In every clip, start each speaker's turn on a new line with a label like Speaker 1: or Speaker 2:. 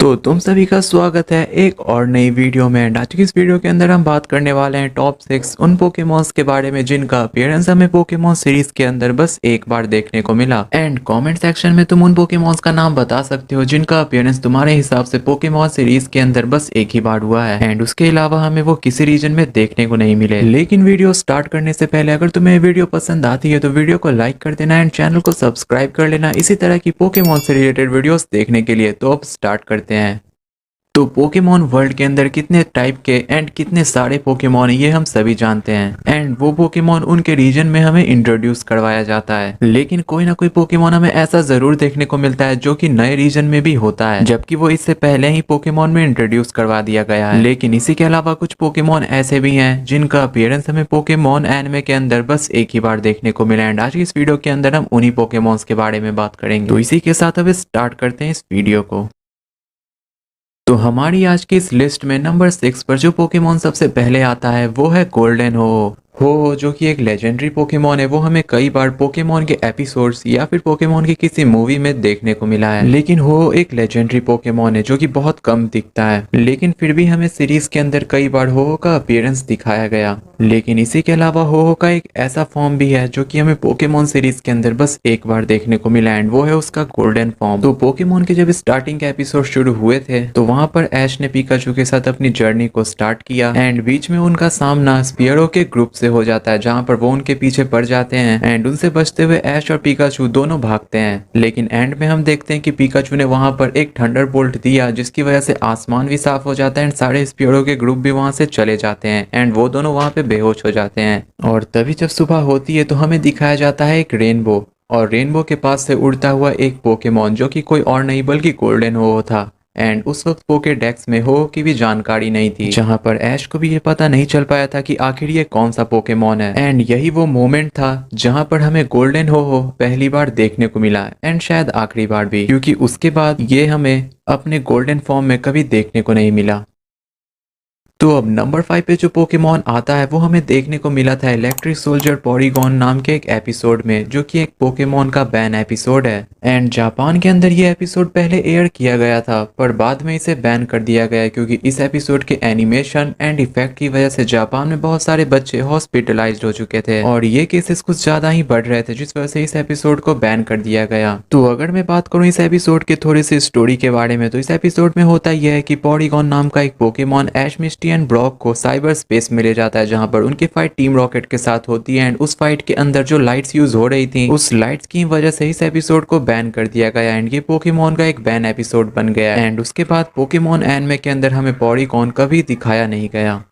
Speaker 1: तो तुम सभी का स्वागत है एक और नई वीडियो में। आज की इस वीडियो के अंदर हम बात करने वाले हैं टॉप 6 उन पोकेमॉन्स के बारे में जिनका अपीयरेंस हमें पोकेमॉन सीरीज के अंदर बस एक बार देखने को मिला। एंड कमेंट सेक्शन में तुम उन पोकेमॉन्स का नाम बता सकते हो जिनका अपीयरेंस तुम्हारे हिसाब से पोकेमॉन सीरीज के अंदर बस एक ही बार हुआ है एंड उसके अलावा हमें वो किसी रीजन में देखने को नहीं मिले। लेकिन वीडियो स्टार्ट करने से पहले अगर तुम्हें वीडियो पसंद आती है तो वीडियो को लाइक कर देना एंड चैनल को सब्सक्राइब कर लेना इसी तरह की पोकेमॉन से रिलेटेड वीडियोस देखने के लिए। तो अब स्टार्ट करते हैं। तो पोकेमॉन वर्ल्ड के अंदर कितने टाइप के एंड कितने सारे पोकेमॉन ये हम सभी जानते हैं एंड वो पोकेमॉन उनके रीजन में हमें इंट्रोड्यूस करवाया जाता है। लेकिन कोई ना कोई पोकेमॉन हमें ऐसा जरूर देखने को मिलता है जो कि नए रीजन में भी होता है जबकि वो इससे पहले ही पोकेमॉन में इंट्रोड्यूस करवा दिया गया है। लेकिन इसी के अलावा कुछ पोकेमॉन ऐसे भी हैं जिनका अपीयरेंस हमें पोकेमॉन एनिमे के अंदर बस एक ही बार देखने को मिला। एंड आज की इस वीडियो के अंदर हम उन्हीं पोकेमॉन्स के बारे में बात करेंगे। तो इसी के साथ अब स्टार्ट करते हैं इस वीडियो को। तो हमारी आज की इस लिस्ट में नंबर 6 पर जो पोकेमॉन सबसे पहले आता है वो है गोल्डन हो जो कि एक लेजेंडरी पोकेमॉन है। वो हमें कई बार पोकेमॉन के एपिसोड्स या फिर पोकेमॉन की किसी मूवी में देखने को मिला है। लेकिन हो एक लेजेंडरी पोकेमॉन है जो कि बहुत कम दिखता है, लेकिन फिर भी हमें सीरीज के अंदर कई बार हो का अपीयरेंस दिखाया गया। लेकिन इसी के अलावा हो का एक ऐसा फॉर्म भी है जो कि हमें पोकेमॉन सीरीज के अंदर बस एक बार देखने को मिला एंड वो है उसका गोल्डन फॉर्म। तो पोकेमॉन के जब स्टार्टिंग के एपिसोड शुरू हुए थे तो वहां पर ऐश ने पिकाचू के साथ अपनी जर्नी को स्टार्ट किया एंड बीच में उनका सामना स्पीयरो के ग्रुप से हो जाता है जहां पर वो उनके पीछे पड़ जाते हैं एंड उनसे बचते हुए ऐश और पिकाचू दोनों भागते हैं। लेकिन एंड में हम देखते हैं कि पिकाचू ने वहां पर एक थंडरबोल्ट दिया जिसकी वजह से आसमान भी साफ हो जाता है एंड सारे स्पीयरो के ग्रुप भी वहां से चले जाते हैं एंड वो दोनों वहां पे बेहोश हो जाते हैं। और तभी जब सुबह होती है तो हमें दिखाया जाता है एक रेनबो और रेनबो के पास से उड़ता हुआ एक पोकेमॉन जो कि कोई और नहीं बल्कि गोल्डन हो था। एंड उस वक्त पोकेडेक्स में हो की भी जानकारी नहीं थी जहां पर ऐश को भी ये पता नहीं चल पाया था कि आखिर ये कौन सा पोकेमॉन है। एंड यही वो मोमेंट था जहां पर हमें गोल्डन हो पहली बार देखने को मिला एंड शायद आखिरी बार भी, क्योंकि उसके बाद ये हमें अपने गोल्डन फॉर्म में कभी देखने को नहीं मिला। तो अब नंबर 5 पे जो पोकेमॉन आता है वो हमें देखने को मिला था इलेक्ट्रिक सोल्जर पॉलीगॉन नाम के एक एपिसोड में जो कि एक पोकेमॉन का बैन एपिसोड है। एंड जापान के अंदर ये एपिसोड पहले एयर किया गया था पर बाद में इसे बैन कर दिया गया क्योंकि इस एपिसोड के एनिमेशन एंड इफेक्ट की वजह से जापान में बहुत सारे बच्चे हॉस्पिटलाइज्ड हो चुके थे और ये केसेस कुछ ज्यादा ही बढ़ रहे थे जिस वजह से इस एपिसोड को बैन कर दिया गया। तो अगर मैं बात करूँ इस एपिसोड के थोड़ी सी स्टोरी के बारे में तो इस एपिसोड में होता यह है कि पॉलीगॉन नाम का एक Pokemon Ash Misty and Brock को साइबर स्पेस में ले जाता है जहां पर उनकी फाइट टीम रॉकेट के साथ होती है एंड उस फाइट के अंदर जो लाइट्स यूज हो रही थी उस लाइट्स की वजह से इस एपिसोड को बैन कर दिया गया एंड ये पोकेमॉन का एक बैन एपिसोड बन गया एंड उसके बाद पोकेमॉन एनिमे के अंदर हमें पॉलीगॉन कभी दिखाया नहीं गया।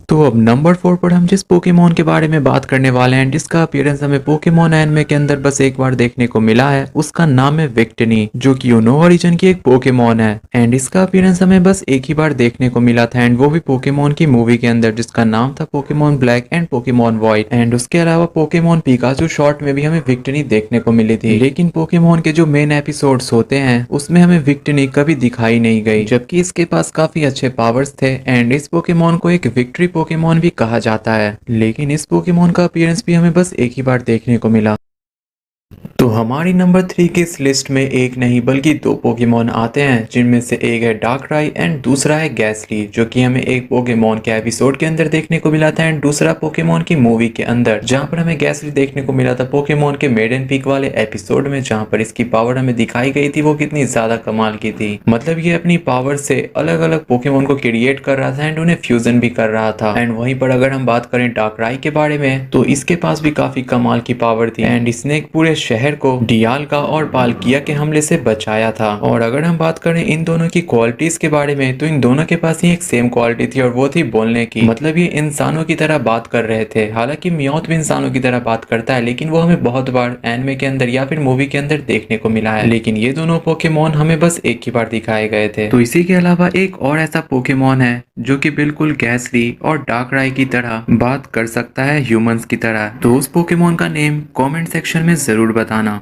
Speaker 1: तो अब नंबर 4 पर हम जिस पोकेमॉन के बारे में बात करने वाले हैं जिसका अपीयरेंस हमें पोकेमॉन एनिमे के अंदर बस एक बार देखने को मिला है उसका नाम है विक्टनी जो कि यूनोवा रीजन की एक पोकेमॉन है एंड इसका अपीयरेंस हमें बस एक ही बार देखने को मिला था एंड वो भी पोकेमॉन की मूवी के अंदर जिसका नाम था Pokemon black and Pokemon white. And उसके अलावा पोकेमॉन पिकाचू शॉर्ट में भी हमें विक्टनी देखने को मिली थी लेकिन पोकेमॉन के जो मेन एपिसोड्स होते हैं उसमें हमें विक्टनी कभी दिखाई नहीं गई जबकि इसके पास काफी अच्छे पावर्स थे एंड इस पोकेमॉन को एक विक्ट्री पोकेमॉन भी कहा जाता है। लेकिन इस पोकेमॉन का अपीयरेंस भी हमें बस एक ही बार देखने को मिला। तो हमारी नंबर 3 की इस लिस्ट में एक नहीं बल्कि 2 पोकेमॉन आते हैं जिनमें से एक है डार्कराई एंड दूसरा है गैसली जो कि हमें एक पोकेमॉन के एपिसोड के अंदर देखने को मिला था एंड दूसरा पोकेमॉन की मूवी के अंदर जहां पर हमें गैसली देखने को मिला था पोकेमॉन के मेडन पीक वाले एपिसोड में जहां पर इसकी पावर हमें दिखाई गई थी वो कितनी ज्यादा कमाल की थी। मतलब ये अपनी पावर से अलग अलग पोकेमॉन को क्रिएट कर रहा था एंड उन्हें फ्यूजन भी कर रहा था। एंड वहीं पर अगर हम बात करें डार्कराई के बारे में तो इसके पास भी काफी कमाल की पावर थी एंड इसने एक पूरे शहर को डियालगा और पालकिया के हमले से बचाया था। और अगर हम बात करें इन दोनों की क्वालिटीज के बारे में तो इन दोनों के पास ही एक सेम क्वालिटी थी और वो थी बोलने की। मतलब ये इंसानों की तरह बात कर रहे थे। हालांकि मियाउथ भी इंसानों की तरह बात करता है लेकिन वो हमें बहुत बार एनिमे के अंदर या फिर मूवी के अंदर देखने को मिला है। लेकिन ये दोनों पोकेमॉन हमें बस एक ही बार दिखाए गए थे। तो इसी के अलावा एक और ऐसा पोकेमॉन है जो कि बिल्कुल गैसली और डार्कराई की तरह बात कर सकता है ह्यूमंस की तरह। तो उस पोकेमॉन का नेम कमेंट सेक्शन में जरूर बताना।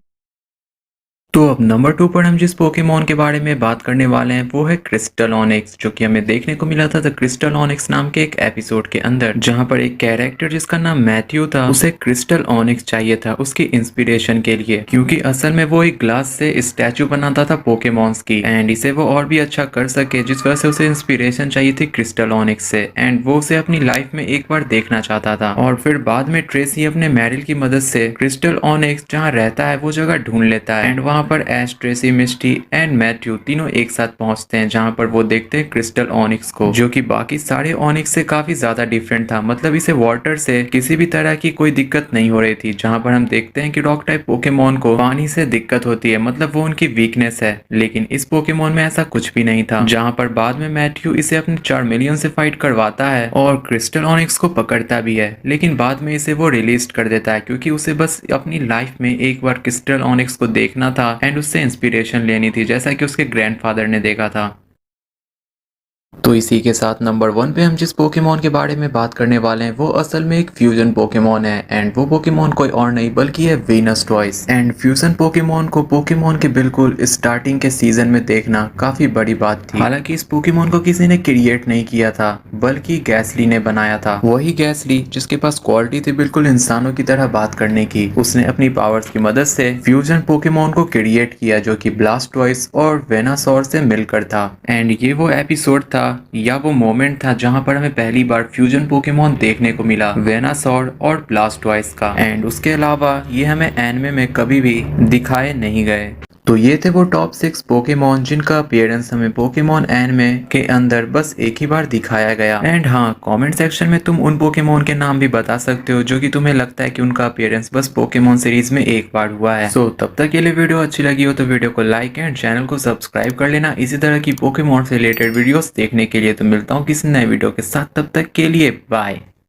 Speaker 1: तो अब नंबर 2 पर हम जिस पोकेमॉन के बारे में बात करने वाले हैं वो है क्रिस्टल ऑनिक्स, जो कि हमें देखने को मिला था द क्रिस्टल ऑनिक्स नाम के एक एपिसोड के अंदर, जहां पर एक कैरेक्टर जिसका नाम मैथ्यू था उसे क्रिस्टल ऑनिक्स चाहिए था उसकी इंस्पिरेशन के लिए, क्योंकि असल में वो एक ग्लास से स्टैचू बनाता था पोकेमॉन्स की एंड इसे वो और भी अच्छा कर सके, जिस वजह से उसे इंस्पिरेशन चाहिए थी क्रिस्टल ऑनिक्स से एंड वो उसे अपनी लाइफ में एक बार देखना चाहता था। और फिर बाद में ट्रेसी अपने मैरिल की मदद से क्रिस्टल ऑनिक्स जहाँ रहता है वो जगह ढूंढ लेता है एंड वहां पर ऐश, ट्रेसी, मिस्टी एंड मैथ्यू तीनों एक साथ पहुंचते हैं, जहां पर वो देखते हैं क्रिस्टल ऑनिक्स को, जो कि बाकी सारे ऑनिक्स से काफी ज्यादा डिफरेंट था। मतलब इसे वाटर से किसी भी तरह की कोई दिक्कत नहीं हो रही थी, जहां पर हम देखते हैं कि रॉक टाइप पोकेमॉन को पानी से दिक्कत होती है, मतलब वो उनकी वीकनेस है, लेकिन इस पोकेमॉन में ऐसा कुछ भी नहीं था। जहां पर बाद में मैथ्यू इसे अपने चार्मेलियन से फाइट करवाता है और क्रिस्टल ऑनिक्स को पकड़ता भी है, लेकिन बाद में इसे वो रिलीज कर देता है, क्योंकि उसे बस अपनी लाइफ में एक बार क्रिस्टल ऑनिक्स को देखना था एंड उससे इंस्पिरेशन लेनी थी, जैसा कि उसके ग्रैंडफादर ने देखा था। तो इसी के साथ नंबर 1 पे हम जिस पोकेमॉन के बारे में बात करने वाले हैं वो असल में एक फ्यूजन पोकेमॉन है एंड वो पोकेमॉन कोई और नहीं बल्कि है Venus toys. And fusion Pokemon को पोकेमॉन के बिल्कुल स्टार्टिंग के सीजन में देखना काफी बड़ी बात थी। हालांकि इस पोकेमॉन को किसी ने क्रिएट नहीं किया था बल्कि गैसली ने बनाया था। वही गैसली जिसके पास क्वालिटी थी बिल्कुल इंसानों की तरह बात करने की, उसने अपनी पावर्स की मदद से फ्यूजन पोकेमॉन को क्रिएट किया जो कि ब्लास्टॉयज और वेनासोर से मिलकर था। एंड ये वो एपिसोड था या वो मोमेंट था जहां पर हमें पहली बार फ्यूजन पोकेमॉन देखने को मिला वेनासोर और ब्लास्टॉयज का। एंड उसके अलावा ये हमें एनिमे में कभी भी दिखाए नहीं गए। तो ये थे वो टॉप 6 पोकेमॉन जिनका अपीयरेंस हमें पोकेमॉन एनिमे के अंदर बस एक ही बार दिखाया गया। एंड हाँ, कमेंट सेक्शन में तुम उन पोकेमॉन के नाम भी बता सकते हो जो कि तुम्हें लगता है कि उनका अपीयरेंस बस पोकेमॉन सीरीज में एक बार हुआ है। सो तब तक के लिए वीडियो अच्छी लगी हो तो वीडियो को लाइक एंड चैनल को सब्सक्राइब कर लेना इसी तरह की पोकेमॉन से रिलेटेड वीडियोस देखने के लिए। तो मिलता हूँ किसी नए वीडियो के साथ, तब तक के लिए बाय।